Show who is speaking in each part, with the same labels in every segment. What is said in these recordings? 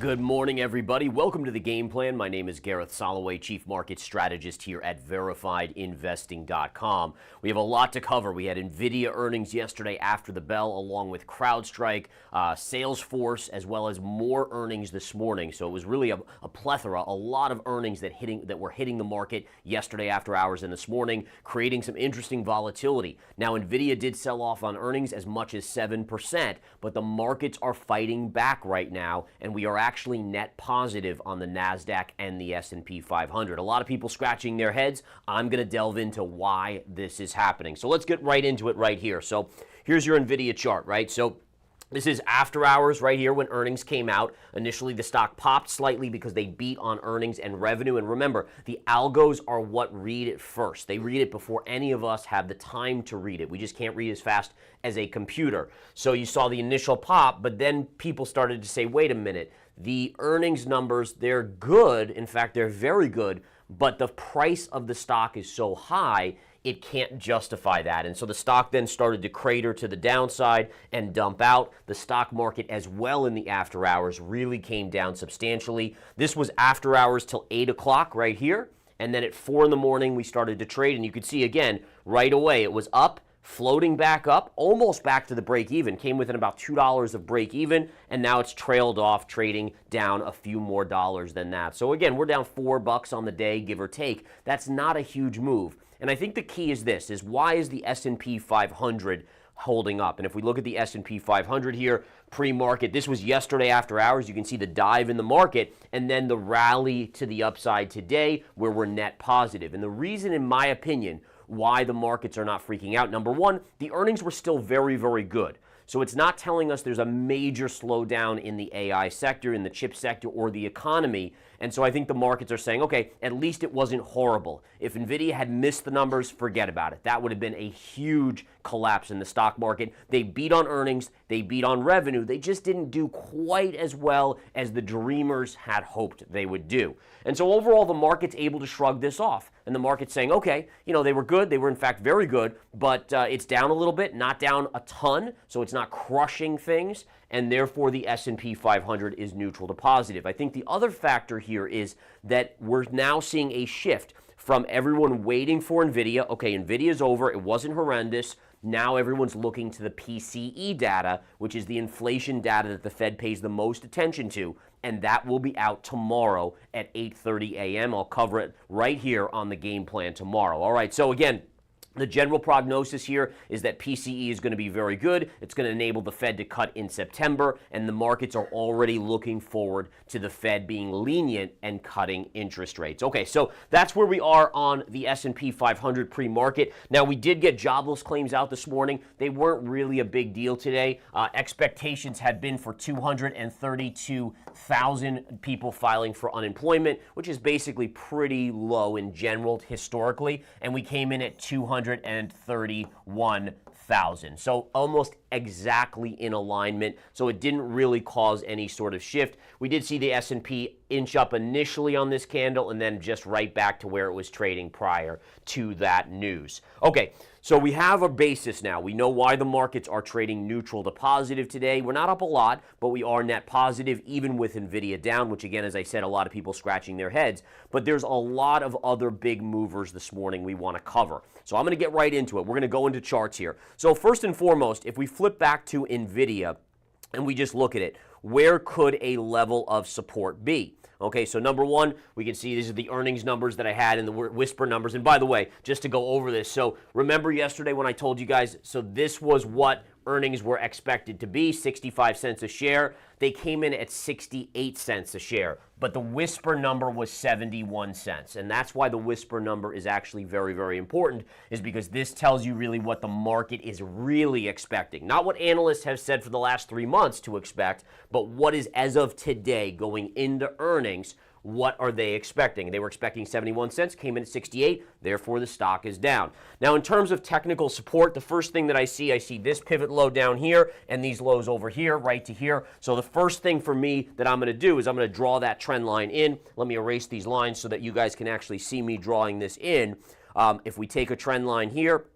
Speaker 1: Good morning, everybody. Welcome to the Game Plan. My name is Gareth Soloway, Chief Market Strategist here at VerifiedInvesting.com. We have a lot to cover. We had Nvidia earnings yesterday after the bell, along with CrowdStrike, Salesforce, as well as more earnings this morning. So it was really a plethora, a lot of earnings that were hitting the market yesterday after hours and this morning, creating some interesting volatility. Now, Nvidia did sell off on earnings as much as 7%, but the markets are fighting back right now, and we are actually net positive on the NASDAQ and the S&P 500. A lot of people scratching their heads. I'm going to delve into why this is happening. So let's get right into it right here. So here's your Nvidia chart, right? So this is after hours right here when earnings came out. Initially, the stock popped slightly because they beat on earnings and revenue. And remember, the algos are what read it first. They read it before any of us have the time to read it. We just can't read as fast as a computer. So you saw the initial pop, but then people started to say, wait a minute, the earnings numbers, they're good. In fact, they're very good, but the price of the stock is so high, it can't justify that. And so the stock then started to crater to the downside and dump out. The stock market as well in the after hours really came down substantially. This was after hours till 8 o'clock right here. And then at 4 in the morning, we started to trade. And you could see again, right away, it was up, floating back up, almost back to the break even, came within about $2 of break even, and now it's trailed off, trading down a few more dollars than that. So again, we're down $4 on the day, give or take. That's not a huge move. And I think the key is this, is why is the S&P 500 holding up? And if we look at the S&P 500 here, pre-market, this was yesterday after hours. You can see the dive in the market and then the rally to the upside today where we're net positive. And the reason, in my opinion, why the markets are not freaking out, number one, the earnings were still very, very good. So it's not telling us there's a major slowdown in the AI sector, in the chip sector, or the economy. And so I think the markets are saying, okay, at least it wasn't horrible. If Nvidia had missed the numbers, forget about it. That would have been a huge collapse in the stock market. They beat on earnings, they beat on revenue. They just didn't do quite as well as the dreamers had hoped they would do. And so overall, the market's able to shrug this off. And the market's saying, okay, they were good. They were in fact very good, but it's down a little bit, not down a ton. So it's not crushing things. And therefore, the S&P 500 is neutral to positive. I think the other factor here is that we're now seeing a shift from everyone waiting for Nvidia. Okay, Nvidia's over. It wasn't horrendous. Now everyone's looking to the PCE data, which is the inflation data that the Fed pays the most attention to, and that will be out tomorrow at 8:30 a.m. I'll cover it right here on the Game Plan tomorrow. All right, so again, the general prognosis here is that PCE is going to be very good. It's going to enable the Fed to cut in September, and the markets are already looking forward to the Fed being lenient and cutting interest rates. Okay, so that's where we are on the S&P 500 pre-market. Now, we did get jobless claims out this morning. They weren't really a big deal today. Expectations had been for 232,000 people filing for unemployment, which is basically pretty low in general historically, and we came in at 231,000. So almost exactly in alignment. So it didn't really cause any sort of shift. We did see the S&P inch up initially on this candle and then just right back to where it was trading prior to that news. Okay, so we have a basis now. We know why the markets are trading neutral to positive today. We're not up a lot, but we are net positive even with Nvidia down, which again, as I said, a lot of people scratching their heads. But there's a lot of other big movers this morning we want to cover. So I'm going to get right into it. We're going to go into charts here. So first and foremost, if we flip back to Nvidia and we just look at it, where could a level of support be? Okay, so number one, we can see these are the earnings numbers that I had and the whisper numbers. And by the way, just to go over this, so remember yesterday when I told you guys, so this was what earnings were expected to be, 65 cents a share. They came in at 68 cents a share, but the whisper number was 71 cents. And that's why the whisper number is actually very, very important, is because this tells you really what the market is really expecting. Not what analysts have said for the last 3 months to expect, but what is as of today going into earnings. What are they expecting? They were expecting 71 cents, came in at 68, therefore the stock is down. Now, in terms of technical support, the first thing that I see this pivot low down here and these lows over here, right to here. So the first thing for me that I'm going to do is I'm going to draw that trend line in. Let me erase these lines so that you guys can actually see me drawing this in. If we take a trend line here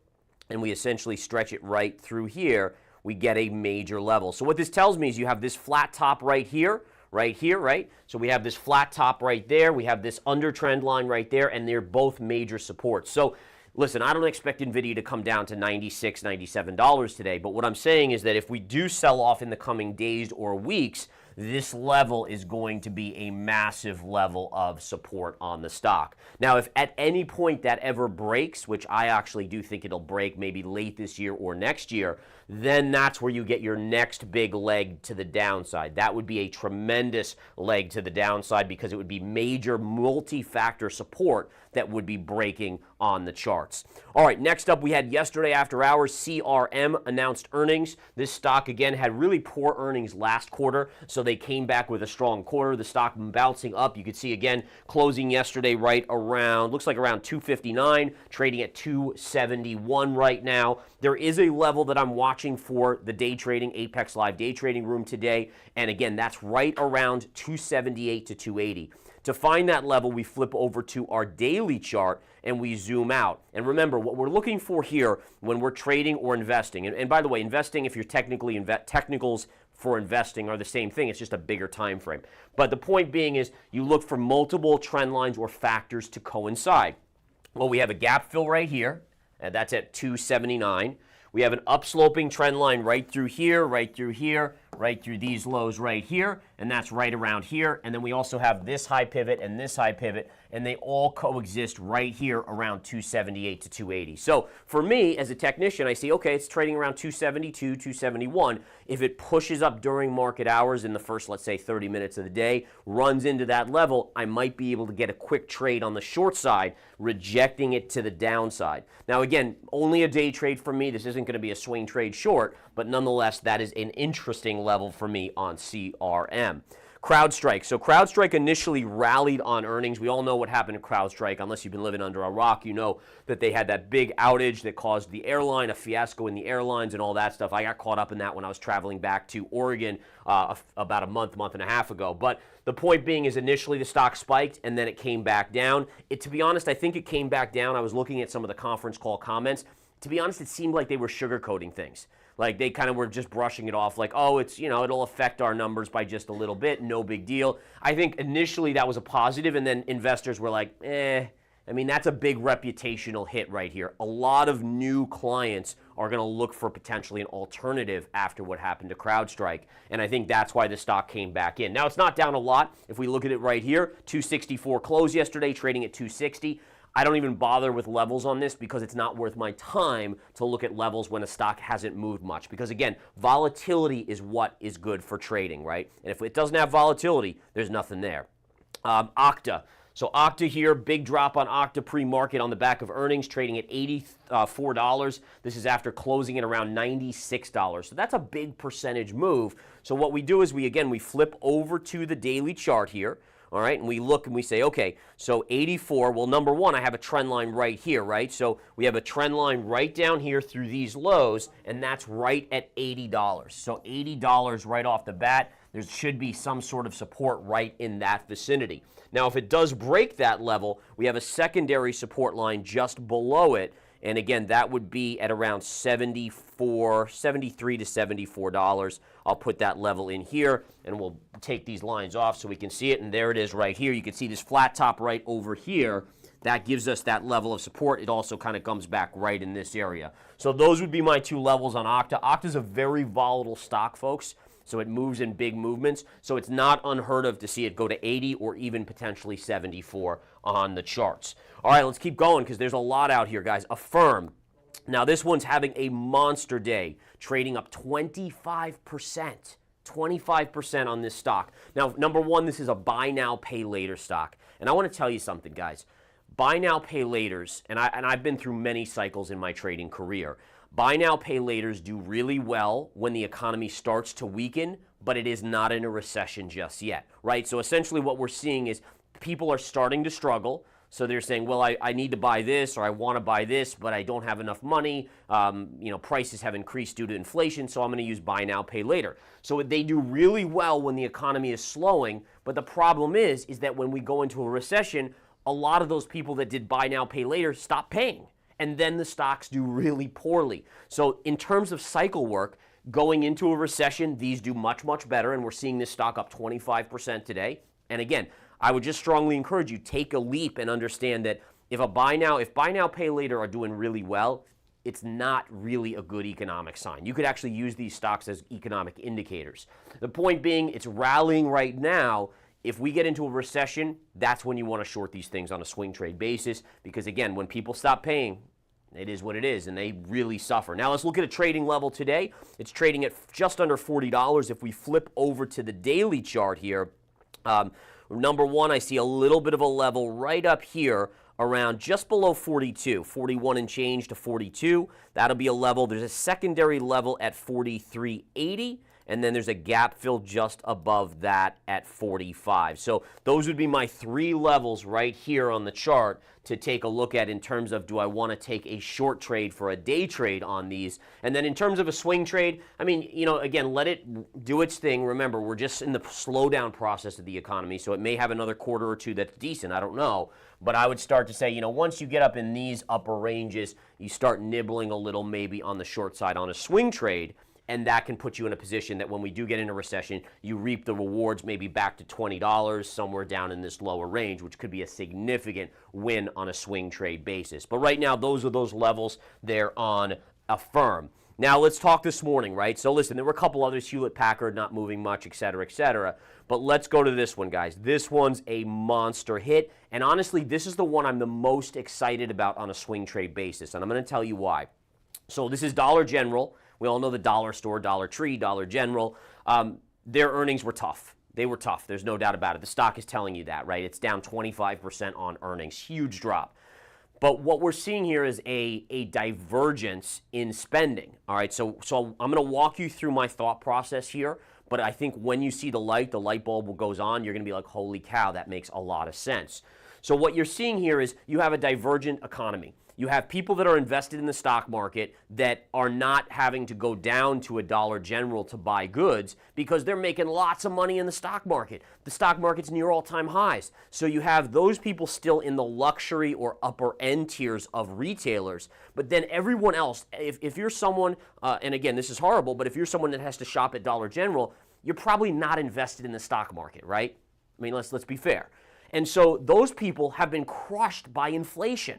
Speaker 1: and we essentially stretch it right through here, we get a major level. So what this tells me is you have this flat top right here, right here, right? So we have this flat top right there. We have this under trend line right there, and they're both major supports. So listen, I don't expect Nvidia to come down to $96, $97 today, but what I'm saying is that if we do sell off in the coming days or weeks, this level is going to be a massive level of support on the stock. Now, if at any point that ever breaks, which I actually do think it'll break maybe late this year or next year, then that's where you get your next big leg to the downside. That would be a tremendous leg to the downside because it would be major multi-factor support that would be breaking on the charts. All right, next up we had yesterday after hours, CRM announced earnings. This stock, again, had really poor earnings last quarter, so they came back with a strong quarter. The stock bouncing up. You could see, again, closing yesterday right around, looks like around 259, trading at 271 right now. There is a level that I'm watching for the day trading, Apex Live day trading room today, and again, that's right around 278 to 280. To find that level, we flip over to our daily chart and we zoom out. And remember, what we're looking for here when we're trading or investing, and by the way, investing, if you're technicals for investing are the same thing, it's just a bigger time frame. But the point being is you look for multiple trend lines or factors to coincide. Well, we have a gap fill right here, and that's at 279. We have an upsloping trend line right through here, right through here, right through these lows right here, and that's right around here. And then we also have this high pivot and this high pivot, and they all coexist right here around 278 to 280. So for me, as a technician, I see, okay, it's trading around 272, 271. If it pushes up during market hours in the first, let's say, 30 minutes of the day, runs into that level, I might be able to get a quick trade on the short side, rejecting it to the downside. Now, again, only a day trade for me. This isn't going to be a swing trade short, but nonetheless, that is an interesting level for me on CRM. CrowdStrike. So CrowdStrike initially rallied on earnings. We all know what happened to CrowdStrike. Unless you've been living under a rock, you know that they had that big outage that caused the airline, a fiasco in the airlines and all that stuff. I got caught up in that when I was traveling back to Oregon about a month and a half ago. But the point being is initially the stock spiked and then it came back down. To be honest, I think it came back down. I was looking at some of the conference call comments. To be honest, it seemed like they were sugarcoating things. Like they kind of were just brushing it off like, oh, it's, you know, it'll affect our numbers by just a little bit, no big deal. I think initially that was a positive, and then investors were like, I mean, that's a big reputational hit right here. A lot of new clients are going to look for potentially an alternative after what happened to CrowdStrike, and I think that's why the stock came back in. Now, it's not down a lot. If we look at it right here, 264 close yesterday, trading at 260. I don't even bother with levels on this because it's not worth my time to look at levels when a stock hasn't moved much. Because again, volatility is what is good for trading, right? And if it doesn't have volatility, there's nothing there. OCTA. So OCTA here, big drop on OCTA pre-market on the back of earnings, trading at $84. This is after closing at around $96. So that's a big percentage move. So what we do is we flip over to the daily chart here. All right, and we look and we say, okay, so 84, well, number one, I have a trend line right here, right? So we have a trend line right down here through these lows, and that's right at $80. So $80 right off the bat, there should be some sort of support right in that vicinity. Now, if it does break that level, we have a secondary support line just below it, and again, that would be at around $73 to $74. I'll put that level in here, and we'll take these lines off so we can see it, and there it is right here. You can see this flat top right over here. That gives us that level of support. It also kind of comes back right in this area. So those would be my two levels on OCTA. OCTA is a very volatile stock, folks. So it moves in big movements. So it's not unheard of to see it go to 80 or even potentially 74 on the charts. All right, let's keep going because there's a lot out here, guys. Affirm. Now, this one's having a monster day, trading up 25%. 25% on this stock. Now, number one, this is a buy now, pay later stock. And I want to tell you something, guys. Buy now, pay laters, and I've been through many cycles in my trading career. Buy now, pay laters do really well when the economy starts to weaken, but it is not in a recession just yet, right? So essentially what we're seeing is people are starting to struggle. So they're saying, well, I need to buy this or I want to buy this, but I don't have enough money. Prices have increased due to inflation, so I'm going to use buy now, pay later. So they do really well when the economy is slowing, but the problem is that when we go into a recession, a lot of those people that did buy now, pay later stop paying. And then the stocks do really poorly. So in terms of cycle work, Going into a recession, these do much, much better, and we're seeing this stock up 25% today. And again, I would just strongly encourage you, take a leap and understand that if buy now, pay later are doing really well, it's not really a good economic sign. You could actually use these stocks as economic indicators. The point being, it's rallying right now. If we get into a recession, that's when you want to short these things on a swing trade basis, because again, when people stop paying, it is what it is, and they really suffer. Now let's look at a trading level today. It's trading at just under $40. If we flip over to the daily chart here, number one, I see a little bit of a level right up here around just below 42, 41 and change to 42. That'll be a level. There's a secondary level at 43.80. And then there's a gap fill just above that at 45. So those would be my three levels right here on the chart to take a look at in terms of, do I want to take a short trade for a day trade on these? And then in terms of a swing trade, I mean, again, let it do its thing. Remember, we're just in the slowdown process of the economy, so it may have another quarter or two that's decent. I don't know. But I would start to say, once you get up in these upper ranges, you start nibbling a little maybe on the short side on a swing trade. And that can put you in a position that when we do get in a recession, you reap the rewards maybe back to $20, somewhere down in this lower range, which could be a significant win on a swing trade basis. But right now, those are those levels there on a firm. Now, let's talk this morning, right? So listen, there were a couple others, Hewlett-Packard not moving much, et cetera, et cetera. But let's go to this one, guys. This one's a monster hit. And honestly, this is the one I'm the most excited about on a swing trade basis. And I'm going to tell you why. So this is Dollar General. We all know the dollar store, Dollar Tree, Dollar General. Their earnings were tough. They were tough. There's no doubt about it. The stock is telling you that, right? It's down 25% on earnings. Huge drop. But what we're seeing here is a divergence in spending. All right, so I'm going to walk you through my thought process here. But I think when you see the light bulb goes on, you're going to be like, holy cow, that makes a lot of sense. So what you're seeing here is you have a divergent economy. You have people that are invested in the stock market that are not having to go down to a Dollar General to buy goods because they're making lots of money in the stock market. The stock market's near all-time highs. So you have those people still in the luxury or upper end tiers of retailers. But then everyone else, if you're someone, and again, this is horrible, but if you're someone that has to shop at Dollar General, you're probably not invested in the stock market, right? I mean, let's be fair. And so those people have been crushed by inflation.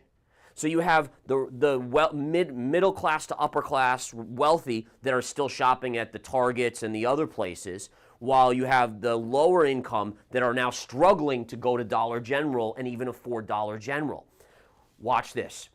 Speaker 1: So you have the middle class to upper class wealthy that are still shopping at the Targets and the other places, while you have the lower income that are now struggling to go to Dollar General and even afford Dollar General. Watch this.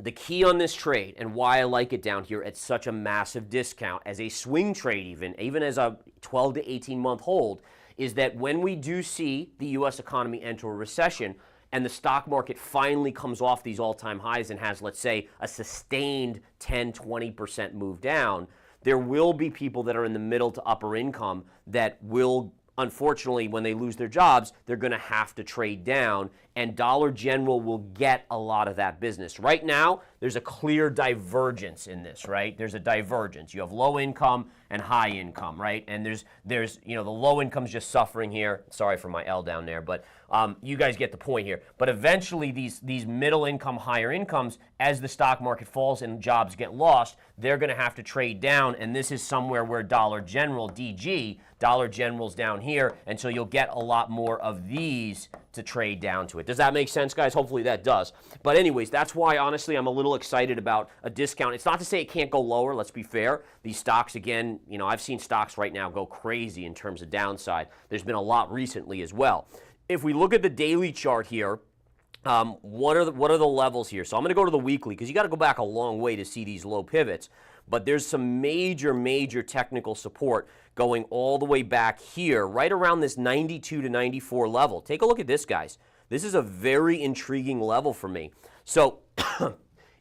Speaker 1: The key on this trade, and why I like it down here at such a massive discount as a swing trade, even as a 12 to 18 month hold, is that when we do see the U.S. economy enter a recession, and the stock market finally comes off these all-time highs and has, let's say, a sustained 10, 20% move down, there will be people that are in the middle to upper income that will, unfortunately, when they lose their jobs, they're going to have to trade down, and Dollar General will get a lot of that business. Right now, there's a clear divergence in this, right? There's a divergence. You have low income and high income, right? And there's the low income's just suffering here. Sorry for my L down there, but you guys get the point here. But eventually, these middle income, higher incomes, as the stock market falls and jobs get lost, they're going to have to trade down, and this is somewhere where Dollar General, DG, Dollar General's down here, and so you'll get a lot more of these to trade down to it. Does that make sense, guys? Hopefully that does. But anyways, that's why, honestly, I'm a little excited about a discount. It's not to say it can't go lower, let's be fair. These stocks, again, I've seen stocks right now go crazy in terms of downside. There's been a lot recently as well. If we look at the daily chart here, what are the levels here? So I'm going to go to the weekly because you got to go back a long way to see these low pivots. But there's some major technical support going all the way back here, right around this 92 to 94 level. Take a look at this, guys. This is a very intriguing level for me. So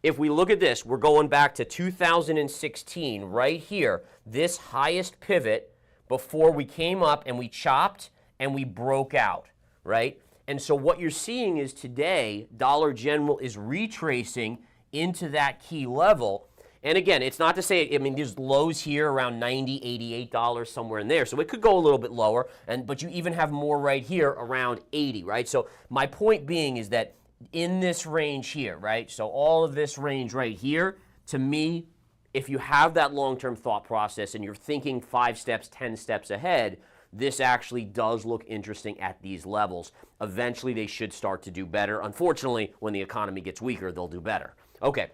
Speaker 1: if we look at this, we're going back to 2016 right here, this highest pivot before we came up and we chopped and we broke out, right? And so what you're seeing is today, Dollar General is retracing into that key level. And again, it's not to say, there's lows here around $90, $88, somewhere in there. So it could go a little bit lower, but you even have more right here around 80, right? So my point being is that in this range here, right? So all of this range right here, to me, if you have that long-term thought process and you're thinking 5 steps, 10 steps ahead, this actually does look interesting at these levels. Eventually, they should start to do better. Unfortunately, when the economy gets weaker, they'll do better. Okay,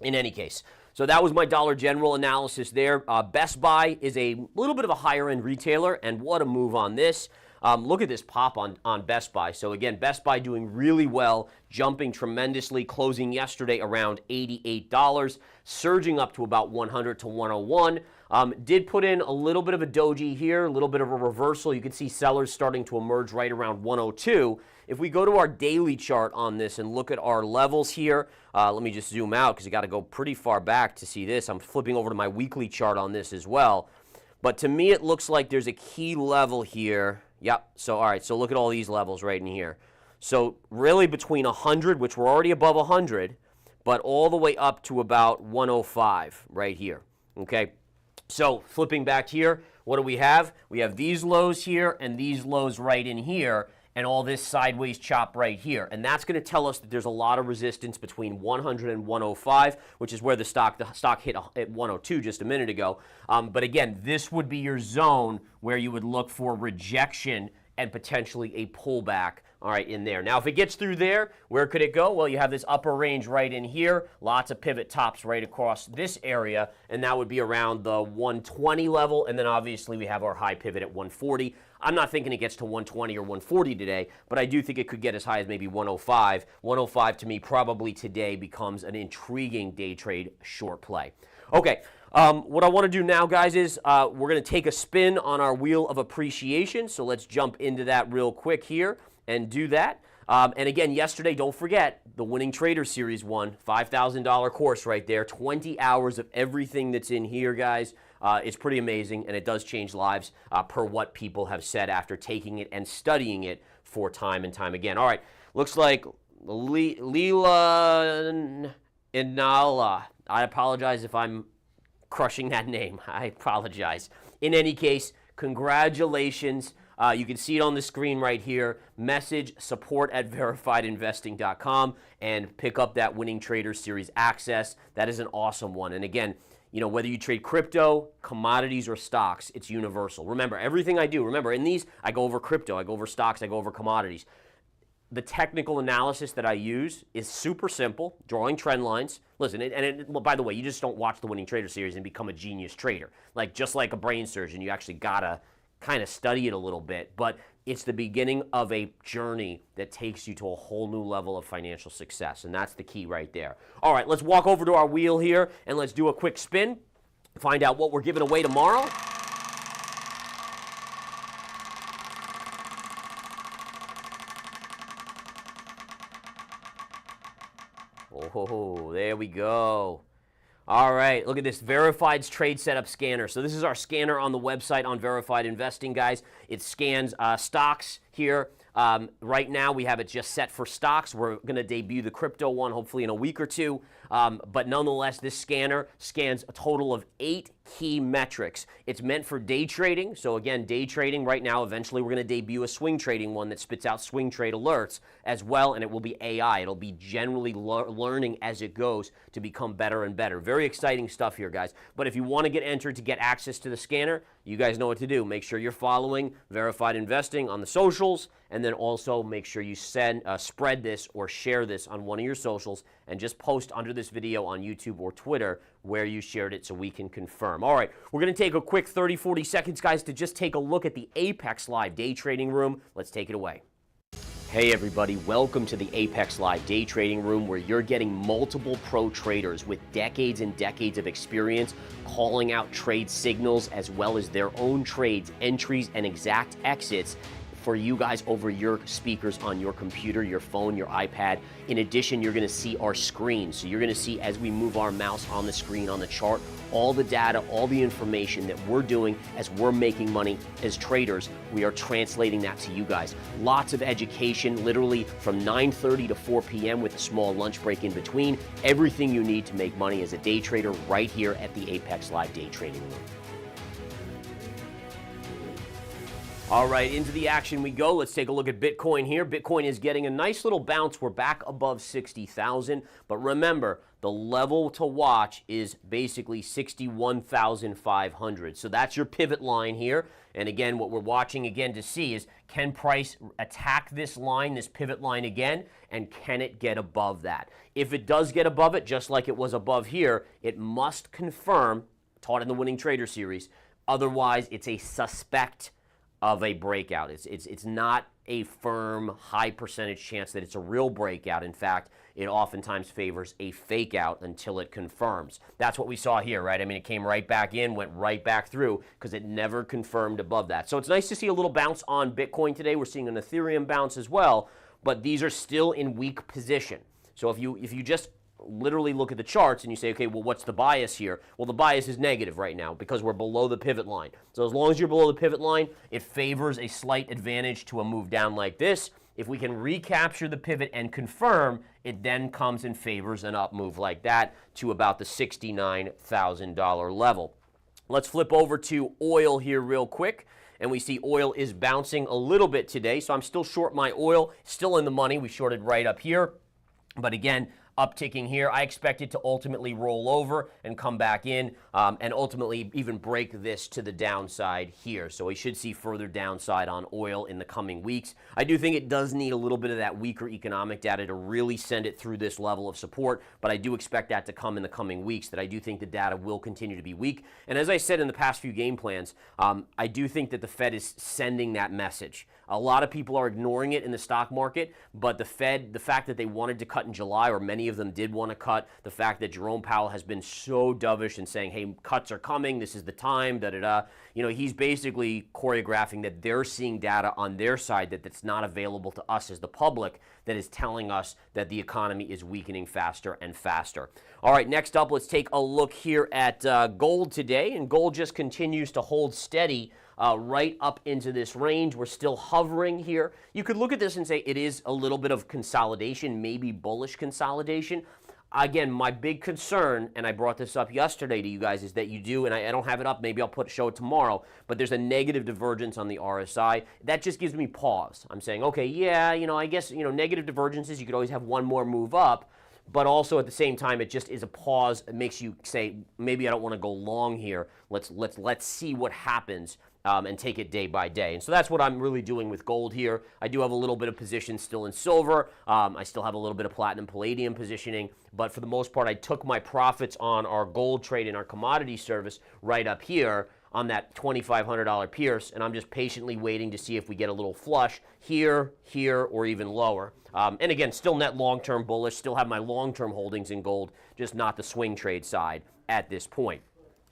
Speaker 1: in any case, so that was my Dollar General analysis there. Best Buy is a little bit of a higher-end retailer, and what a move on this. Look at this pop on Best Buy. So again, Best Buy doing really well, jumping tremendously, closing yesterday around $88, surging up to about 100 to 101. Did put in a little bit of a doji here, a little bit of a reversal. You can see sellers starting to emerge right around 102. If we go to our daily chart on this and look at our levels here, let me just zoom out because you got to go pretty far back to see this. I'm flipping over to my weekly chart on this as well. But to me, it looks like there's a key level here. Yep. So, all right. So look at all these levels right in here. So really between 100, which we're already above 100, but all the way up to about 105 right here. Okay. So flipping back here, what do we have? We have these lows here and these lows right in here and all this sideways chop right here. And that's going to tell us that there's a lot of resistance between 100 and 105, which is where the stock hit at 102 just a minute ago. But again, this would be your zone where you would look for rejection and potentially a pullback, all right, in there. Now, if it gets through there, where could it go? Well, you have this upper range right in here, lots of pivot tops right across this area, and that would be around the 120 level, and then obviously we have our high pivot at 140. I'm not thinking it gets to 120 or 140 today, but I do think it could get as high as maybe 105. 105 to me probably today becomes an intriguing day trade short play. Okay. What I want to do now, guys, is we're going to take a spin on our wheel of appreciation. So let's jump into that real quick here and do that. And again, yesterday, don't forget, the Winning Trader Series 1, $5,000 course right there, 20 hours of everything that's in here, guys. It's pretty amazing, and it does change lives per what people have said after taking it and studying it for time and time again. All right, looks like Leela Inala. I apologize if I'm crushing that name. I apologize. In any case, congratulations. You can see it on the screen right here. Message support@verifiedinvesting.com and pick up that Winning Trader Series access. That is an awesome one. And again, you know, whether you trade crypto, commodities, or stocks, it's universal. Remember, everything I do, remember, in these, I go over crypto, I go over stocks, I go over commodities. The technical analysis that I use is super simple, drawing trend lines. Listen, well, by the way, you just don't watch the Winning Trader Series and become a genius trader. Like, just like a brain surgeon, you actually gotta kind of study it a little bit, but it's the beginning of a journey that takes you to a whole new level of financial success, and that's the key right there. All right, let's walk over to our wheel here, and let's do a quick spin, find out what we're giving away tomorrow. Oh, there we go. All right, look at this Verified's trade setup scanner. So this is our scanner on the website on Verified Investing, guys. It scans stocks here. Right now, we have it just set for stocks. We're going to debut the crypto one hopefully in a week or two. But nonetheless, this scanner scans a total of 8 key metrics. It's meant for day trading. So again, day trading right now, eventually we're going to debut a swing trading one that spits out swing trade alerts as well, and it will be AI. It'll be generally learning as it goes to become better and better. Very exciting stuff here, guys. But if you want to get entered to get access to the scanner, you guys know what to do. Make sure you're following Verified Investing on the socials, and then also make sure you spread this or share this on one of your socials, and just post under this video on YouTube or Twitter where you shared it so we can confirm. All right, we're going to take a quick 30, 40 seconds, guys, to just take a look at the Apex Live Day Trading Room. Let's take it away. Hey everybody, welcome to the Apex Live Day Trading Room, where you're getting multiple pro traders with decades and decades of experience calling out trade signals as well as their own trades, entries, and exact exits for you guys over your speakers on your computer, your phone, your iPad. In addition, you're going to see our screen. So you're going to see, as we move our mouse on the screen on the chart, all the data, all the information that we're doing as we're making money as traders. We are translating that to you guys. Lots of education, literally from 9:30 to 4 p.m. with a small lunch break in between. Everything you need to make money as a day trader right here at the Apex Live Day Trading Room. All right, into the action we go. Let's take a look at Bitcoin here. Bitcoin is getting a nice little bounce. We're back above 60,000. But remember, the level to watch is basically 61,500. So that's your pivot line here. And again, what we're watching again to see is, can price attack this line, this pivot line again, and can it get above that? If it does get above it, just like it was above here, it must confirm, taught in the Winning Trader series, otherwise it's a suspect of a breakout. It's not a firm, high percentage chance that it's a real breakout. In fact, it oftentimes favors a fake out until it confirms. That's what we saw here, right? I mean, it came right back in, went right back through because it never confirmed above that. So it's nice to see a little bounce on Bitcoin today. We're seeing an Ethereum bounce as well, but these are still in weak position. So if you just literally look at the charts and you say, okay, well, what's the bias here? Well, the bias is negative right now because we're below the pivot line. So as long as you're below the pivot line, it favors a slight advantage to a move down like this. If we can recapture the pivot and confirm, it then comes and favors an up move like that to about the $69,000 level. Let's flip over to oil here real quick. And we see oil is bouncing a little bit today. So I'm still short my oil, still in the money. We shorted right up here. But again, upticking here. I expect it to ultimately roll over and come back in and ultimately even break this to the downside here. So we should see further downside on oil in the coming weeks. I do think it does need a little bit of that weaker economic data to really send it through this level of support, but I do expect that to come in the coming weeks, that I do think the data will continue to be weak. And as I said in the past few game plans, I do think that the Fed is sending that message. A lot of people are ignoring it in the stock market, but the Fed, the fact that they wanted to cut in July, or many of them did want to cut, the fact that Jerome Powell has been so dovish and saying, hey, cuts are coming, this is the time, da-da-da. You know, he's basically choreographing that they're seeing data on their side that's not available to us as the public, that is telling us that the economy is weakening faster and faster. All right, next up, let's take a look here at gold today, and gold just continues to hold steady right up into this range. We're still hovering here. You could look at this and say it is a little bit of consolidation, maybe bullish consolidation. Again, my big concern, and I brought this up yesterday to you guys, is that you do, and I don't have it up, maybe I'll show it tomorrow, but there's a negative divergence on the RSI. That just gives me pause. I'm saying, okay, yeah, you know, I guess, you know, negative divergences, you could always have one more move up, but also at the same time, it just is a pause. It makes you say, maybe I don't want to go long here. Let's see what happens and take it day by day. And so that's what I'm really doing with gold here. I do have a little bit of position still in silver. I still have a little bit of platinum, palladium positioning. But for the most part, I took my profits on our gold trade in our commodity service right up here on that $2,500 Pierce, and I'm just patiently waiting to see if we get a little flush here, or even lower. And again, still net long-term bullish, still have my long-term holdings in gold, just not the swing trade side at this point.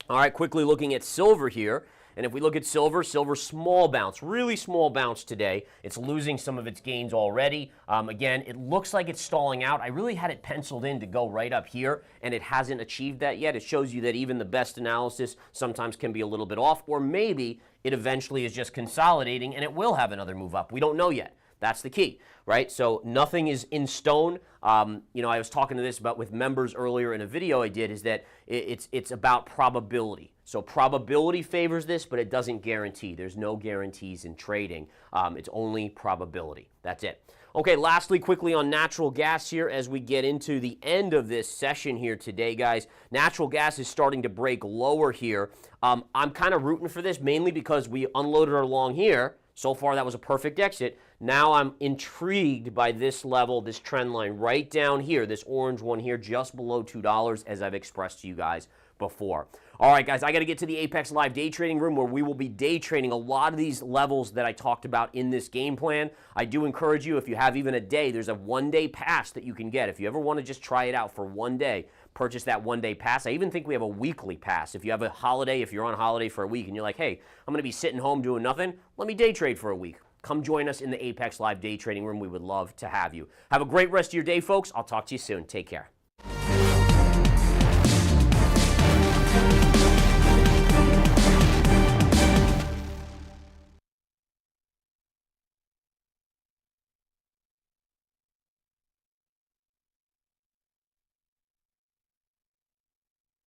Speaker 1: All right, quickly looking at silver here. And if we look at silver, small bounce, really small bounce today. It's losing some of its gains already. Again, it looks like it's stalling out. I really had it penciled in to go right up here, and it hasn't achieved that yet. It shows you that even the best analysis sometimes can be a little bit off, or maybe it eventually is just consolidating and it will have another move up. We don't know yet. That's the key, right? So nothing is in stone. You know, I was talking to this about with members earlier in a video I did, is that it's about probability. So probability favors this, but it doesn't guarantee. There's no guarantees in trading. It's only probability. That's it. Okay, lastly, quickly on natural gas here as we get into the end of this session here today, guys. Natural gas is starting to break lower here. I'm kind of rooting for this mainly because we unloaded our long here. So far, that was a perfect exit. Now I'm intrigued by this level, this trend line right down here, this orange one here, just below $2, as I've expressed to you guys before. All right, guys, I got to get to the Apex Live day trading room where we will be day trading a lot of these levels that I talked about in this game plan. I do encourage you, if you have even a day, there's a one-day pass that you can get. If you ever want to just try it out for one day, purchase that one-day pass. I even think we have a weekly pass. If you have a holiday, if you're on holiday for a week and you're like, hey, I'm going to be sitting home doing nothing, let me day trade for a week. Come join us in the Apex Live day trading room. We would love to have you. Have a great rest of your day, folks. I'll talk to you soon. Take care.